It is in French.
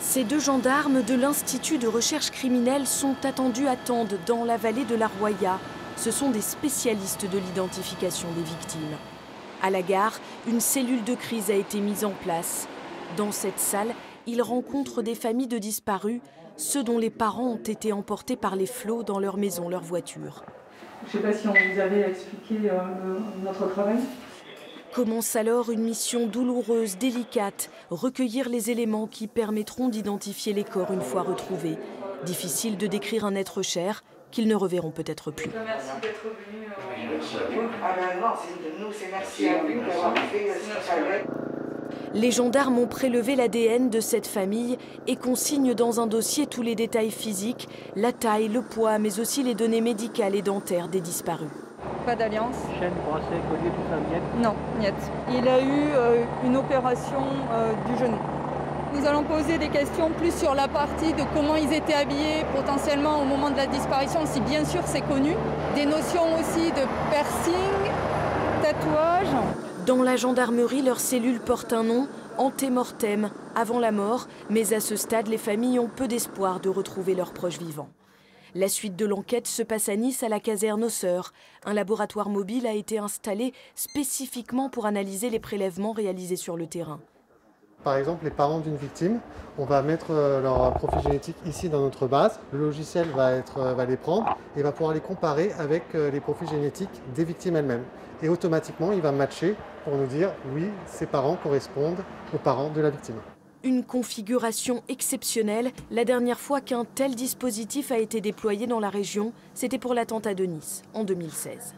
Ces deux gendarmes de l'Institut de recherche criminelle sont attendus à Tende, dans la vallée de la Roya. Ce sont des spécialistes de l'identification des victimes. À la gare, une cellule de crise a été mise en place. Dans cette salle, ils rencontrent des familles de disparus, ceux dont les parents ont été emportés par les flots dans leur maison, leur voiture. Je ne sais pas si on vous avait expliqué notre travail. Commence alors une mission douloureuse, délicate, recueillir les éléments qui permettront d'identifier les corps une fois retrouvés. Difficile de décrire un être cher qu'ils ne reverront peut-être plus. Merci d'être venu. Nous, c'est merci à vous d'avoir fait ce qu'il fallait. Les gendarmes ont prélevé l'ADN de cette famille et consignent dans un dossier tous les détails physiques, la taille, le poids, mais aussi les données médicales et dentaires des disparus. Pas d'alliance. Chaîne, bracelet, collier, tout ça, niet. Non, niet. Il a eu une opération du genou. Nous allons poser des questions plus sur la partie de comment ils étaient habillés potentiellement au moment de la disparition, si bien sûr c'est connu. Des notions aussi de piercing, tatouage. Dans la gendarmerie, leur cellule porte un nom, antémortem, avant la mort, mais à ce stade, les familles ont peu d'espoir de retrouver leurs proches vivants. La suite de l'enquête se passe à Nice, à la caserne aux Sœurs. Un laboratoire mobile a été installé spécifiquement pour analyser les prélèvements réalisés sur le terrain. Par exemple, les parents d'une victime, on va mettre leur profil génétique ici dans notre base. Le logiciel va les prendre et va pouvoir les comparer avec les profils génétiques des victimes elles-mêmes. Et automatiquement, il va matcher pour nous dire oui, ces parents correspondent aux parents de la victime. Une configuration exceptionnelle. La dernière fois qu'un tel dispositif a été déployé dans la région, c'était pour l'attentat de Nice en 2016.